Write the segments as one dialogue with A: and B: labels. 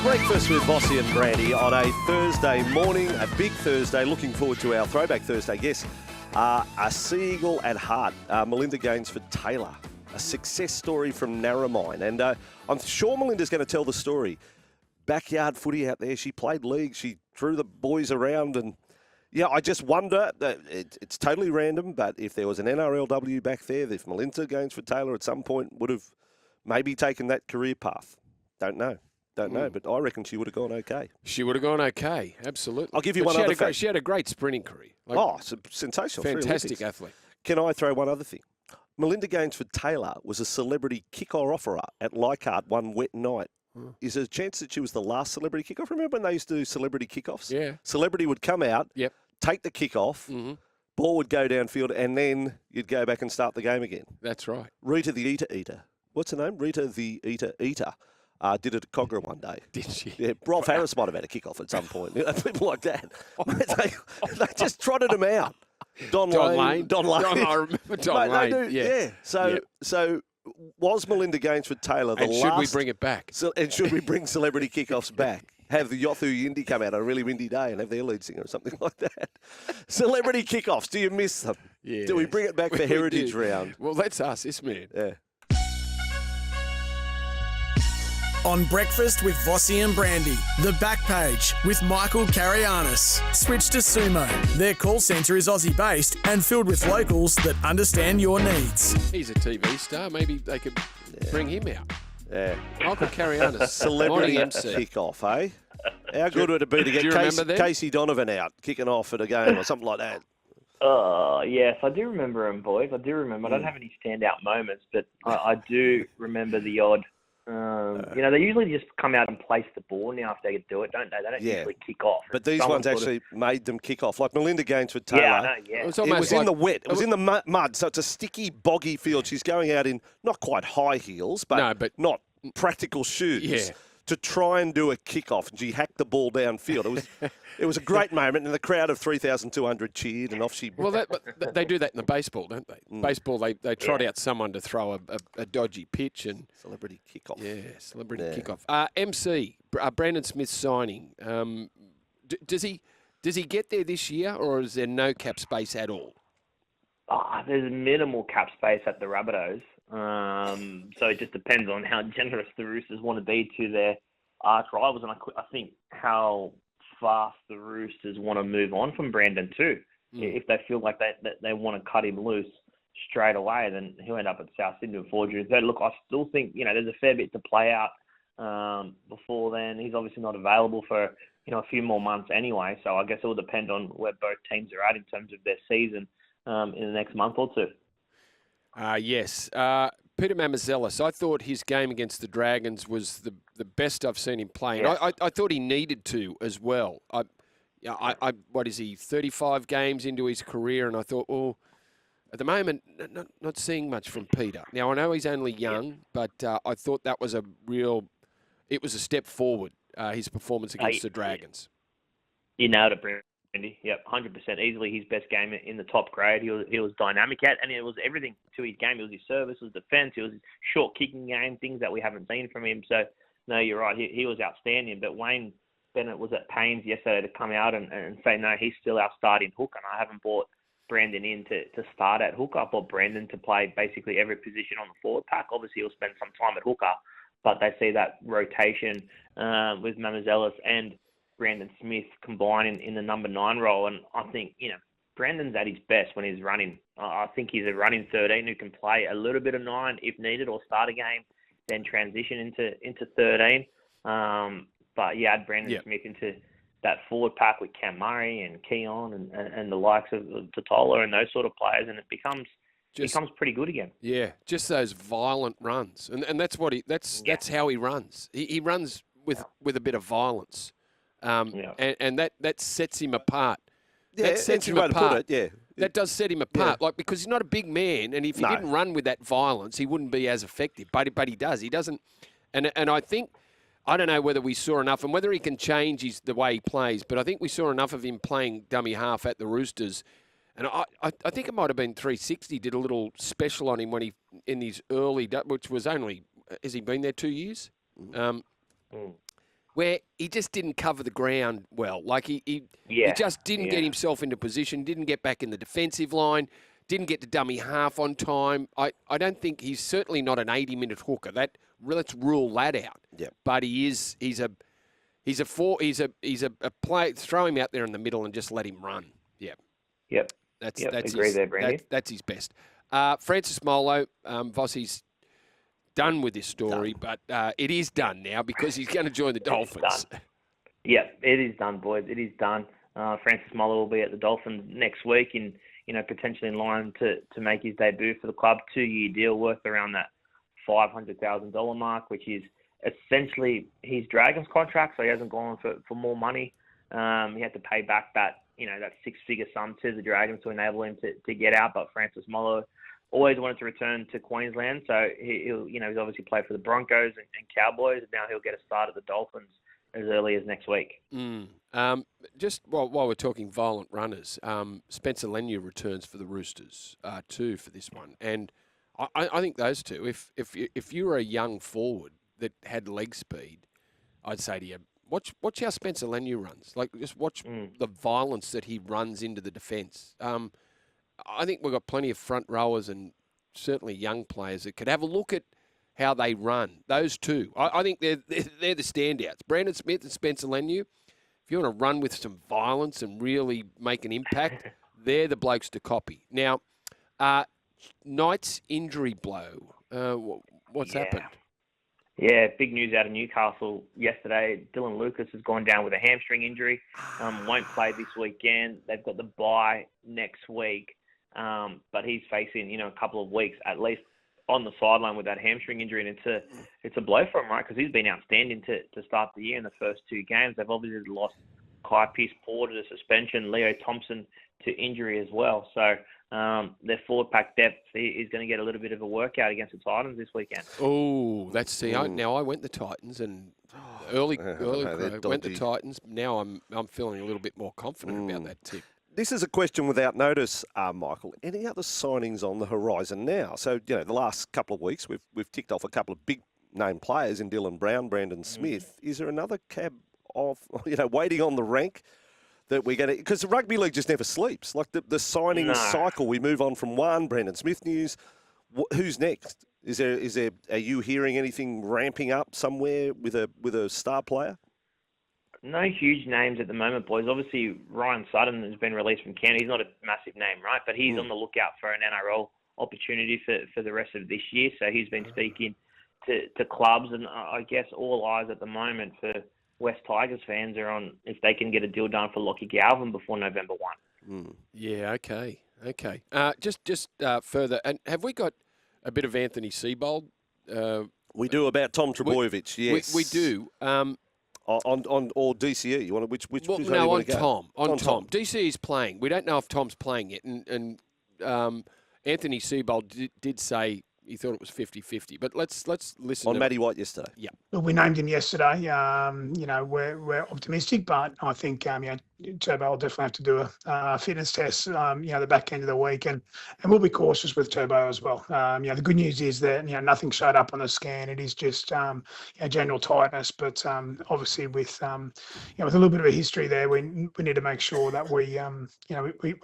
A: Breakfast with Vossy and Brandy on a Thursday morning, a big Thursday. Looking forward to our Throwback Thursday guest, a Seagull at heart, Melinda Gainsford-Taylor, a success story from Narromine. And I'm sure Melinda's going to tell the story. Backyard footy out there. She played league. She threw the boys around. And, yeah, I just wonder, it's totally random, but if there was an NRLW back there, if Melinda Gainsford-Taylor at some point would have maybe taken that career path. Don't know, but I reckon she would have gone okay.
B: She would have gone okay, absolutely.
A: I'll give you one other fact.
B: She had a great sprinting career.
A: Sensational.
B: Fantastic athlete.
A: Can I throw one other thing? Melinda Gainsford-Taylor was a celebrity kick-offer at Leichhardt one wet night. Is there a chance that she was the last celebrity kick-off? Remember when they used to do celebrity kick-offs?
B: Yeah.
A: Celebrity would come out, take the kick-off, ball would go downfield, and then you'd go back and start the game again.
B: That's right.
A: Rita the Eater. What's her name? Rita the Eater. Did it at Cogra one day.
B: Did she?
A: Yeah, Rolf Harris might have had a kick-off at some point. You know, people like that. they just trotted him out. Don Lane.
B: I remember Don Lane.
A: Yeah. So was Melinda Gainsford-Taylor the last...
B: And should we bring it back?
A: And should we bring celebrity kick-offs back? Have the Yothu Yindi come out on a really windy day and have their lead singer or something like that. Celebrity kick-offs, do you miss them?
B: Yeah.
A: Do we bring it back for Heritage Round?
B: Well, that's us, this man.
A: Yeah.
C: On Breakfast with Vossy and Brandy, The Back Page with Michael Carayannis. Switch to Sumo. Their call centre is Aussie-based and filled with locals that understand your needs.
B: He's a TV star. Maybe they could bring him out.
A: Yeah.
B: Michael Carayannis.
A: Celebrity
B: MC.
A: kick-off, eh? How good would it be to get Casey Donovan out kicking off at a game or something like that?
D: Yes, I do remember him, boys. I do remember. I don't have any standout moments, but I do remember the odd... they usually just come out and place the ball now if they could do it, don't they? They don't usually kick off.
A: But these ones actually made them kick off. Like Melinda Gainsford-Taylor.
D: Yeah, I know, yeah.
B: It
A: was in the wet. It was in the mud, so it's a sticky, boggy field. She's going out in not quite high heels, but not practical shoes to try and do a kick-off. And she hacked the ball downfield. It was a great moment, and the crowd of 3,200 cheered, and off she...
B: Well, they do that in the baseball, don't they? Baseball, they trot out someone to throw a dodgy pitch. And
A: celebrity kick-off.
B: Yeah, celebrity kick-off. MC, Brandon Smith signing. Does he get there this year, or is there no cap space at all?
D: There's minimal cap space at the Rabbitohs. So it just depends on how generous the Roosters want to be to their arch rivals, and I think how fast the Roosters want to move on from Brandon too. If they feel like they want to cut him loose straight away, then he'll end up at South Sydney with 4 years. Look, I still think there's a fair bit to play out before then. He's obviously not available for a few more months anyway, so I guess it will depend on where both teams are at in terms of their season in the next month or two.
B: Yes. Peter Mamouzelos, I thought his game against the Dragons was the best I've seen him play. And I thought he needed to as well. What is he, 35 games into his career, and I thought, at the moment, not seeing much from Peter. Now, I know he's only young, but I thought that was it was a step forward, his performance against the Dragons.
D: You nailed it, Brandy. Yep, 100%. Easily his best game in the top grade. He was dynamic at, and it was everything to his game. It was his service, it was defence, it was his short kicking game, things that we haven't seen from him. So, no, you're right. He was outstanding. But Wayne Bennett was at pains yesterday to come out and say, no, he's still our starting hooker. And I haven't brought Brandon in to start at hooker. I brought Brandon to play basically every position on the forward pack. Obviously, he'll spend some time at hooker, but they see that rotation with Mamouzelos and Brandon Smith combining in the number 9 role. And I think, Brandon's at his best when he's running. I think he's a running 13 who can play a little bit of 9 if needed, or start a game, then transition into 13. But add Brandon Smith into that forward pack with Cam Murray and Keon and the likes of Totola and those sort of players, and it becomes pretty good again. Yeah,
B: just those violent runs. And that's that's how he runs. He runs with a bit of violence. And that sets him apart.
A: Yeah,
B: that sets him apart. That does set him apart, because he's not a big man, and if he didn't run with that violence, he wouldn't be as effective. But he does. He doesn't. And I think, I don't know whether we saw enough and whether he can change the way he plays, but I think we saw enough of him playing dummy half at the Roosters. And I think it might have been 360 did a little special on him when in his early, which was only, has he been there 2 years? where he just didn't cover the ground well. Like he just didn't get himself into position, didn't get back in the defensive line, didn't get to dummy half on time. I don't think he's certainly not an 80-minute hooker. Let's rule that out.
A: Yep.
B: But he's a play. Throw him out there in the middle and just let him run.
D: Yep.
B: That's
D: agree there, Brandy.
B: That's his best. Francis Molo, Vossy's done with this story, but it is done now because he's going to join the Dolphins.
D: Yeah, it is done, boys. It is done. Francis Molo will be at the Dolphins next week, and potentially in line to make his debut for the club. 2-year deal worth around that $500,000 mark, which is essentially his Dragons contract. So he hasn't gone for more money. He had to pay back that six-figure sum to the Dragons to enable him to get out. But Francis Molo always wanted to return to Queensland, so he'll he's obviously played for the Broncos and Cowboys, and now he'll get a start at the Dolphins as early as next week.
B: Just while we're talking violent runners, Spencer Leniu returns for the Roosters too for this one, and I think those two. If you were a young forward that had leg speed, I'd say to you, watch how Spencer Leniu runs. Like just watch the violence that he runs into the defence. I think we've got plenty of front rowers and certainly young players that could have a look at how they run. Those two, I think they're the standouts. Brandon Smith and Spencer Leniu. If you want to run with some violence and really make an impact, they're the blokes to copy. Now, Knight's injury blow. What's happened?
D: Yeah, big news out of Newcastle yesterday. Dylan Lucas has gone down with a hamstring injury. Won't play this weekend. They've got the bye next week. But he's facing, a couple of weeks at least on the sideline with that hamstring injury, and it's a blow for him, right? Because he's been outstanding to start the year in the first two games. They've obviously lost Kai Pearce-Porter to suspension, Leo Thompson to injury as well. So their forward pack depth is going to get a little bit of a workout against the Titans this weekend.
B: Oh, now I went the Titans and early went the Titans. Now I'm feeling a little bit more confident about that tip.
A: This is a question without notice, Michael. Any other signings on the horizon now? So, the last couple of weeks we've ticked off a couple of big name players in Dylan Brown, Brandon Smith. Is there another cab of, waiting on the rank that we're going to... Because the rugby league just never sleeps. Like the signing cycle, we move on from one, Brandon Smith news. Who's next? Are you hearing anything ramping up somewhere with a star player?
D: No huge names at the moment, boys. Obviously, Ryan Sutton has been released from Canada. He's not a massive name, right? But he's on the lookout for an NRL opportunity for the rest of this year. So he's been speaking to clubs, and I guess all eyes at the moment for West Tigers fans are on if they can get a deal done for Lockie Galvin before November 1.
B: Yeah, okay. Just further, and have we got a bit of Anthony Seibold?
A: We do about Tom Trbojevic, yes.
B: We do.
A: On or DCE? You want which
B: no, on Tom. On Tom. DCE is playing. We don't know if Tom's playing yet, and Anthony Seibold did say he thought it was 50-50. But let's listen
A: on Matty White yesterday.
B: Yeah.
E: Well, we named him yesterday. We're optimistic, but I think Turbo will definitely have to do a fitness test. The back end of the week, and we'll be cautious with Turbo as well. The good news is that nothing showed up on the scan. It is just general tightness, but obviously with with a little bit of a history there, we need to make sure that we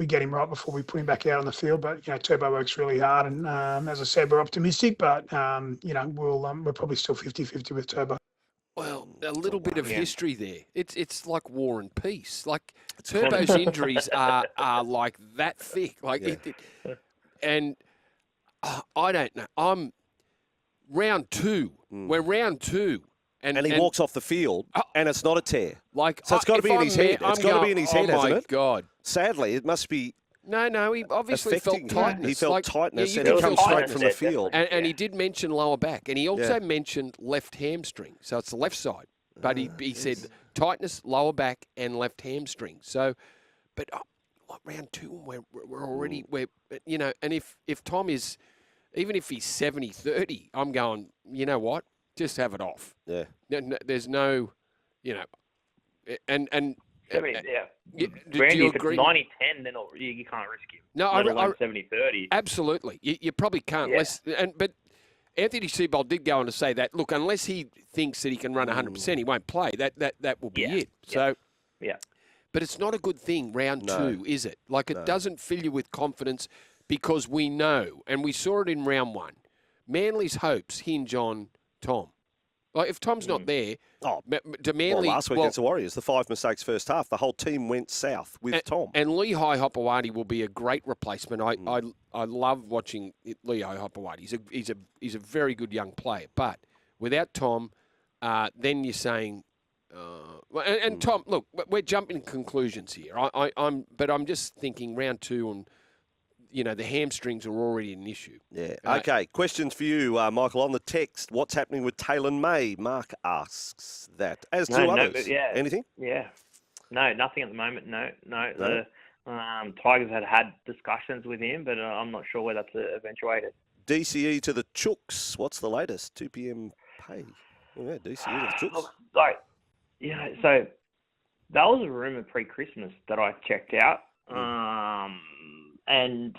E: get him right before we put him back out on the field. But Turbo works really hard, and as I said, we're optimistic, but we're probably still 50-50 with Turbo.
B: Well, a little bit of history there. It's like War and Peace. Like Turbo's injuries are like that thick. And I don't know. I'm round 2. We're round 2.
A: And he walks off the field, and it's not a tear. So it's got to be in his head.
B: It's
A: got to be in his head, hasn't it?
B: Oh, my God.
A: Sadly, it must be...
B: No, he obviously felt tightness.
A: He felt tightness, and he comes straight from the field.
B: And he did mention lower back, and he also mentioned left hamstring. So it's the left side. But he said tightness, lower back, and left hamstring. So, but round 2, we're already and if Tom is, even if he's 70-30, I'm going, you know what, just have it off.
A: Yeah.
B: There's no, and.
D: Brandy, if it's 90-10, then you can't risk him.
B: No,
D: let alone 70-30.
B: Absolutely, you probably can't.
D: Yeah.
B: But Anthony Seabold did go on to say that, look, unless he thinks that he can run 100%, he won't play. That will be it. So,
D: yeah.
B: But it's not a good thing, round two, is it? Like, it doesn't fill you with confidence because we know, and we saw it in round one, Manly's hopes hinge on Tom. Like, if Tom's not there, to Manly...
A: last week against the Warriors, the 5 mistakes first half, the whole team went south with Tom.
B: And Lehigh Hopewadi will be a great replacement. I love watching Lehigh Hopewadi. He's a very good young player. But without Tom, then you're saying... Tom, look, we're jumping conclusions here. But I'm just thinking round two and... the hamstrings are already an issue.
A: Yeah. Okay, questions for you, Michael. On the text, what's happening with Taylor May? Mark asks that. As to others. Anything?
D: Yeah. No, nothing at the moment. No. The Tigers had discussions with him, but I'm not sure where that's eventuated.
A: DCE to the Chooks. What's the latest? 2 p.m. pay. Yeah, DCE to the Chooks.
D: So that was a rumour pre-Christmas that I checked out. And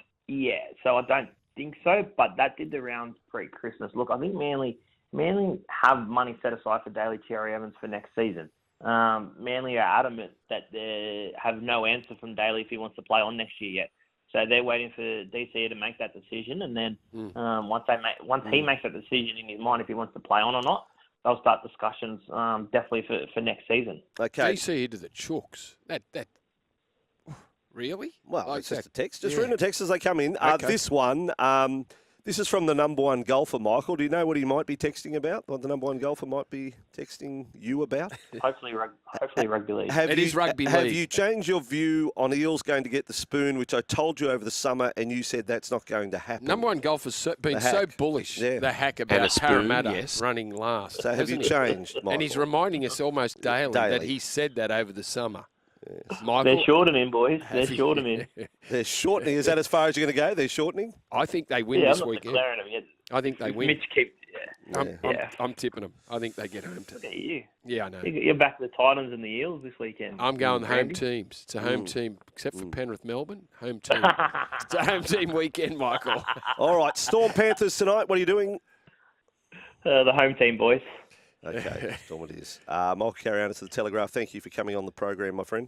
D: so I don't think so, but that did the rounds pre-Christmas. Look, I think Manly have money set aside for Daly Cherry Evans for next season. Manly are adamant that they have no answer from Daly if he wants to play on next year yet. So they're waiting for DCE to make that decision, and then once he makes that decision in his mind if he wants to play on or not, they'll start discussions definitely for next season.
B: Okay. DCE to the Chooks. That. Really?
A: Well, it's just a text. Just reading the text as they come in. This one, this is from the number one golfer, Michael. Do you know what he might be texting about? What the number one golfer might be texting you about?
D: Hopefully rugby league.
B: It is rugby league.
A: Have you changed your view on Eels going to get the spoon, which I told you over the summer, and you said that's not going to happen?
B: Number one golfer's been so bullish, the hack about Parramatta running last.
A: So have you changed, Michael?
B: And he's reminding us almost daily that he said that over the summer.
A: Yes.
D: Michael, they're shortening, boys. They're shortening.
A: They're shortening. Is that as far as you're going to go? They're shortening?
B: I think they win this weekend.
D: I'm not declaring them yet.
B: I think they win.
D: Mitch keeps...
B: I'm tipping them. I think they get home. Yeah, I know.
D: You're back to the Titans and the Eels this weekend.
B: I'm going the home teams. It's a home team, except for Penrith, Melbourne. Home team. It's a home team weekend, Michael.
A: All right. Storm Panthers tonight. What are you doing?
D: The home team, boys.
A: Okay. Storm it is. Michael Carayannis of the Telegraph. Thank you for coming on the program, my friend.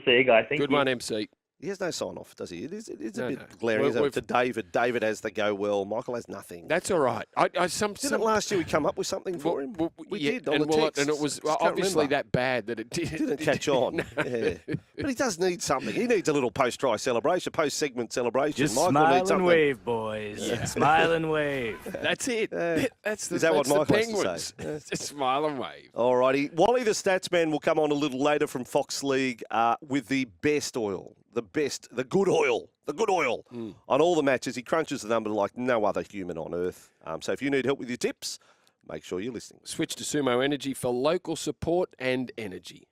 D: See you guys. Thank you.
B: Good one, MC.
A: He has no sign-off, does he? It's a bit glaring to David. David has the go well. Michael has nothing.
B: That's all right.
A: Didn't last year we come up with something for him? We did on the text.
B: And it was obviously that bad that it
A: didn't catch on. Yeah. But he does need something. He needs a little post-try celebration, post-segment celebration.
F: Just
A: Michael
F: smile and wave, boys. Yeah. Smile and wave.
B: That's it. That's
A: Is that what Michael has
B: to say? Just smile and wave.
A: All righty. Wally the Stats Man will come on a little later from Fox League with the best oil. The good oil on all the matches. He crunches the number like no other human on earth. So if you need help with your tips, make sure you're listening.
B: Switch to Sumo Energy for local support and energy.